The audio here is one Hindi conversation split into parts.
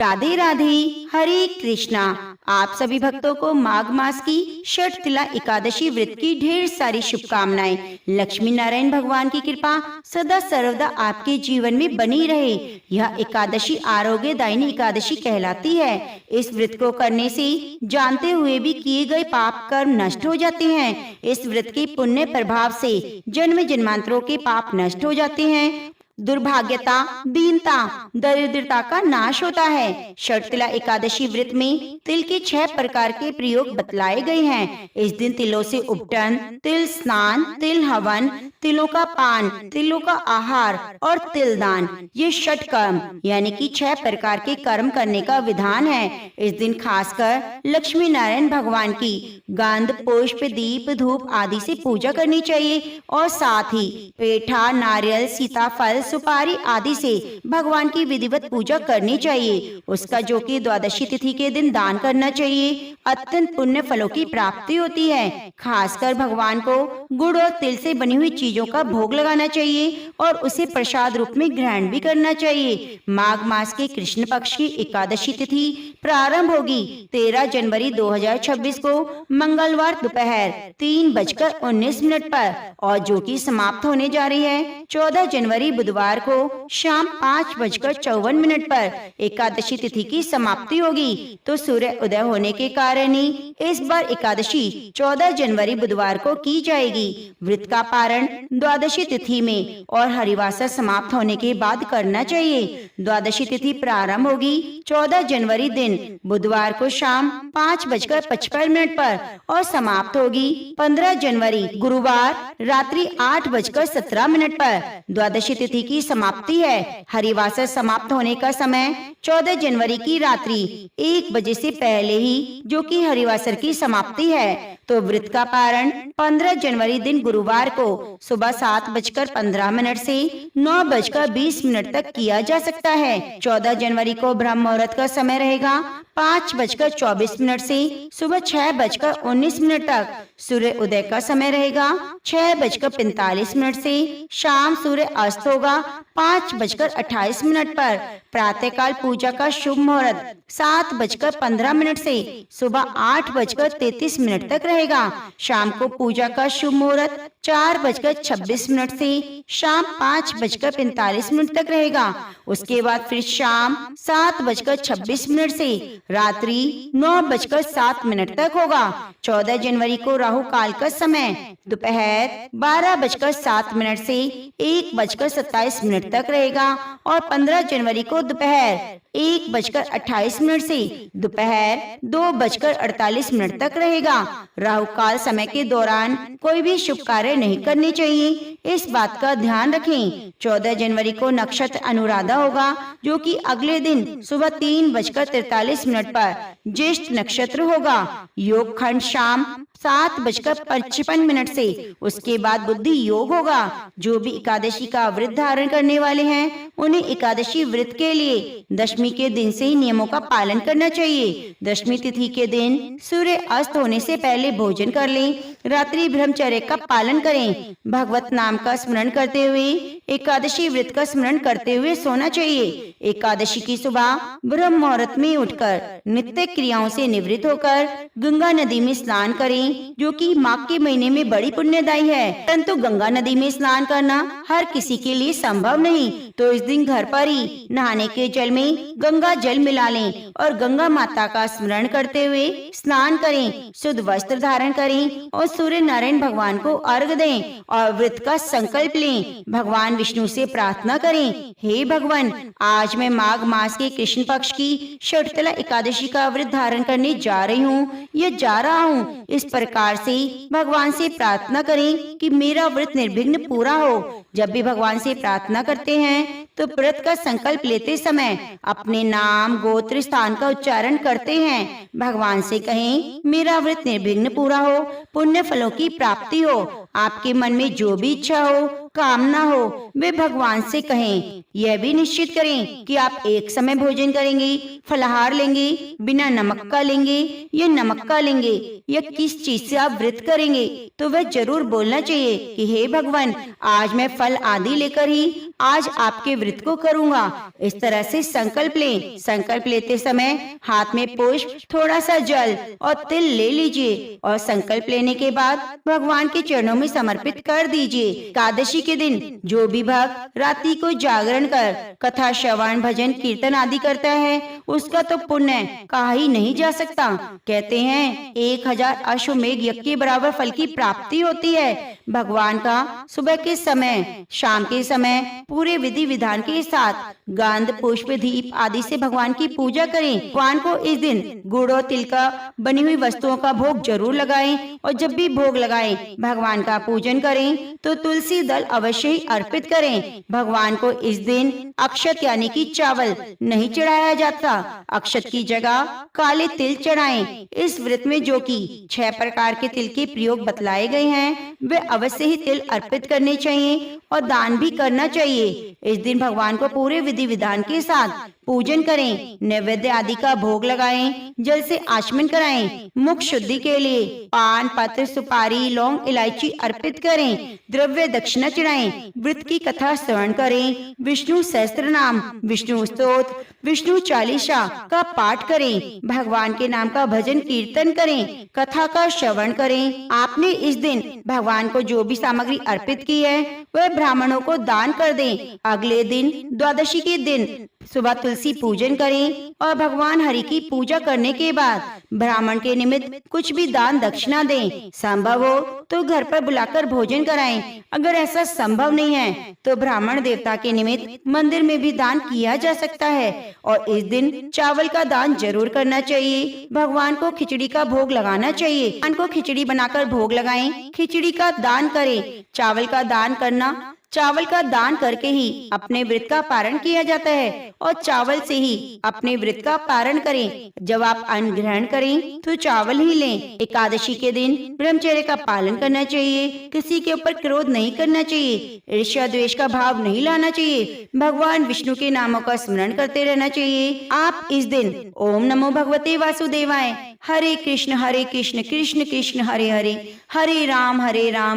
राधे राधे, हरे कृष्णा। आप सभी भक्तों को माघ मास की षटतिला एकादशी व्रत की ढेर सारी शुभकामनाएं। लक्ष्मी नारायण भगवान की कृपा सदा सर्वदा आपके जीवन में बनी रहे। यह एकादशी आरोग्यदायिनी एकादशी कहलाती है। इस व्रत को करने से जानते हुए भी किए गए पाप कर्म नष्ट हो जाते हैं। इस व्रत के पुण्य प्रभाव से जन्म जन्मांतरों के पाप नष्ट हो जाते हैं। दुर्भाग्यता, दीनता, दरिद्रता का नाश होता है। षटतिला एकादशी व्रत में तिल के 6 प्रकार के प्रयोग बतलाए गए हैं। इस दिन तिलों से उपटन, तिल स्नान, तिल हवन, तिलों का पान, तिलों का आहार और तिल दान, ये षट कर्म यानी कि 6 प्रकार के कर्म करने का विधान है। इस दिन खासकर लक्ष्मी नारायण भगवान की गंध, पुष्प, दीप, धूप आदि से पूजा करनी चाहिए और साथ ही पेठा, नारियल, सीताफल, सुपारी आदि से भगवान की विधिवत पूजा करनी चाहिए। उसका जो कि द्वादशी तिथि के दिन दान करना चाहिए। अत्यंत पुण्य फलों की प्राप्ति होती है। खासकर भगवान को गुड़ और तिल से बनी हुई चीजों का भोग लगाना चाहिए और उसे प्रसाद रूप में ग्रहण भी करना चाहिए। माघ मास के कृष्ण पक्ष की एकादशी तिथि प्रारंभ होगी 13 जनवरी 2026 को मंगलवार दोपहर 3:19 पर और जो कि समाप्त होने जा रही है 14 जनवरी बुधवार को शाम 5:54 पर एकादशी तिथि की समाप्ति होगी। तो सूर्य उदय होने के कारण ही इस बार एकादशी 14 जनवरी बुधवार को की जाएगी। व्रत का पारण द्वादशी तिथि में और हरिवासर समाप्त होने के बाद करना चाहिए। द्वादशी तिथि प्रारंभ होगी 14 जनवरी दिन बुधवार को शाम 5:55 पर और समाप्त होगी 15 जनवरी गुरुवार रात्रि 8:17 पर। द्वादशी तिथि की समाप्ति है। हरिवासर समाप्त होने का समय 14 जनवरी की रात्रि 1 बजे से पहले ही, जो कि हरिवासर की समाप्ति है। तो व्रत का पारण 15 जनवरी दिन गुरुवार को सुबह 7:15 से 9:20 तक किया जा सकता है। 14 जनवरी को ब्रह्म मुहूर्त का समय रहेगा 5:24 से सुबह 6:19 तक। सूर्य उदय का समय रहेगा 6:45 से शाम सूर्य अस्त होगा 5:28 पर। प्रातःकाल पूजा का शुभ मुहूर्त 7:15 से सुबह 8:33 तक रहेगा। शाम को पूजा का शुभ मुहूर्त 4:26 से शाम 5:45 तक रहेगा। उसके बाद फिर शाम 7:26 से रात्रि 9:07 तक होगा। 14 जनवरी को राहु काल का समय दोपहर 12:07 से 1:27 तक रहेगा और 15 जनवरी को दोपहर 1:28 से दोपहर 2:48 तक रहेगा। राहु काल समय के दौरान कोई भी शुभ कार्य नहीं करने चाहिए, इस बात का ध्यान रखें। 14 जनवरी को नक्षत्र अनुराधा होगा, जो कि अगले दिन सुबह 3:43 पर ज्येष्ठ नक्षत्र होगा। योग खंड शाम 7:55 से उसके बाद बुद्धि योग होगा। जो भी एकादशी का व्रत धारण करने वाले हैं उन्हें एकादशी व्रत के लिए दशमी के दिन से ही नियमों का पालन करना चाहिए। दशमी तिथि के दिन सूर्य अस्त होने से पहले भोजन कर लें। रात्रि ब्रह्मचर्य का पालन करें। भगवत नाम का स्मरण करते हुए एकादशी व्रत का स्मरण करते हुए सोना चाहिए। एकादशी की सुबह ब्रह्म मुहूर्त में उठकर नित्य क्रियाओं से निवृत्त होकर गंगा नदी में स्नान करें, जो कि माघ के महीने में बड़ी पुण्यदायी है। परंतु गंगा नदी में स्नान करना हर किसी के लिए संभव नहीं, तो इस दिन घर पर ही नहाने के जल में गंगा जल मिला लें और गंगा माता का स्मरण करते हुए स्नान करें। शुद्ध वस्त्र धारण करें और सूर्य नारायण भगवान को अर्घ दें और व्रत का संकल्प लें। भगवान विष्णु से प्रार्थना करें, हे भगवान, आज मैं माघ मास के कृष्ण पक्ष की षटतिला एकादशी का व्रत धारण करने जा रही हूँ या जा रहा हूँ। इस प्रकार से भगवान से प्रार्थना करें कि मेरा व्रत निर्विघ्न पूरा हो। जब भी भगवान से प्रार्थना करते हैं तो व्रत का संकल्प लेते समय अपने नाम, गोत्र, स्थान का उच्चारण करते हैं। भगवान से कहें, मेरा व्रत निर्विघ्न पूरा हो, पुण्य फलों की प्राप्ति हो। आपके मन में जो भी इच्छा हो, कामना हो, वे भगवान से कहें। यह भी निश्चित करें कि आप एक समय भोजन करेंगे, फलाहार लेंगे, बिना नमक का लेंगे या नमक का लेंगे, या किस चीज से आप व्रत करेंगे। तो वह जरूर बोलना चाहिए कि हे भगवान, आज मैं फल आदि लेकर ही आज आपके व्रत को करूँगा। इस तरह से संकल्प लें। संकल्प लेते समय हाथ में पुष्प, थोड़ा सा जल और तिल ले लीजिए और संकल्प लेने के बाद भगवान के चरणों में समर्पित कर दीजिए। एकादशी के दिन जो भी भक्त रात्रि को जागरण कर कथा, श्रवण, भजन, कीर्तन आदि करता है उसका तो पुण्य कहा ही नहीं जा सकता। कहते हैं 1000 अश्वमेघ यज्ञ के बराबर फल की प्राप्ति होती है। भगवान का सुबह के समय, शाम के समय पूरे विधि विधान के साथ गंध, पुष्प, दीप आदि से भगवान की पूजा करें। भगवान को इस दिन गुड़ और तिल का बनी हुई वस्तुओं का भोग जरूर लगाएं और जब भी भोग लगाएं भगवान का पूजन करें तो तुलसी दल अवश्य ही अर्पित करें। भगवान को इस दिन अक्षत यानी कि चावल नहीं चढ़ाया जाता। अक्षत की जगह काले तिल चढ़ाएं। इस व्रत में जो कि 6 प्रकार के तिल के प्रयोग बतलाए गए हैं वे अवश्य ही तिल अर्पित करने चाहिए और दान भी करना चाहिए। इस दिन भगवान को पूरे विधि विधान के साथ पूजन करें, नैवेद्य आदि का भोग लगाएं, जल से आचमन कराएं। मुख शुद्धि के लिए पान, पत्र, सुपारी, लौंग, इलायची अर्पित करें। द्रव्य दक्षिणा चढ़ाएं। व्रत की कथा श्रवण करें। विष्णु सहस्त्र नाम, विष्णु स्तोत्र, विष्णु चालीसा का पाठ करें। भगवान के नाम का भजन कीर्तन करें। कथा का श्रवण करें। आपने इस दिन भगवान को जो भी सामग्री अर्पित की है वह ब्राह्मणों को दान कर दें। अगले दिन द्वादशी के दिन सुबह तुलसी पूजन करें और भगवान हरि की पूजा करने के बाद ब्राह्मण के निमित्त कुछ भी दान दक्षिणा दें। संभव हो तो घर पर बुलाकर भोजन कराएं। अगर ऐसा संभव नहीं है तो ब्राह्मण देवता के निमित्त मंदिर में भी दान किया जा सकता है और इस दिन चावल का दान जरूर करना चाहिए। भगवान को खिचड़ी का भोग लगाना चाहिए। भगवान को खिचड़ी बनाकर भोग लगाएं। खिचड़ी का दान करें। चावल का दान करके ही अपने व्रत का पारण किया जाता है और चावल से ही अपने व्रत का पारण करें। जब आप अन्न ग्रहण करें तो चावल ही लें। एकादशी के दिन ब्रह्मचर्य का पालन करना चाहिए। किसी के ऊपर क्रोध नहीं करना चाहिए। ईर्ष्या द्वेष का भाव नहीं लाना चाहिए। भगवान विष्णु के नामों का स्मरण करते रहना चाहिए। आप इस दिन ओम नमो भगवते वासुदेवाय, हरे कृष्ण कृष्ण कृष्ण हरे हरे, हरे राम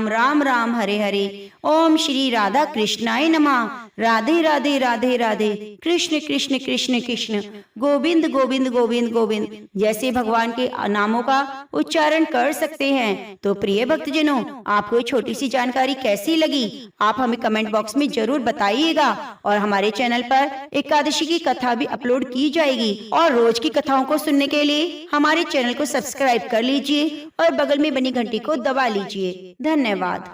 राम राम हरे हरे, ओम श्री राधा कृष्णाय नमः, राधे राधे राधे राधे, कृष्ण कृष्ण कृष्ण कृष्ण, गोविंद गोविंद गोविंद गोविंद जैसे भगवान के नामों का उच्चारण कर सकते हैं। तो प्रिय भक्तजनों, आपको छोटी सी जानकारी कैसी लगी आप हमें कमेंट बॉक्स में जरूर बताइएगा। और हमारे चैनल पर एकादशी की कथा भी अपलोड की जाएगी और रोज की कथाओं को सुनने के लिए हमारे चैनल को सब्सक्राइब कर लीजिए और बगल में बनी घंटी को दबा लीजिए। धन्यवाद।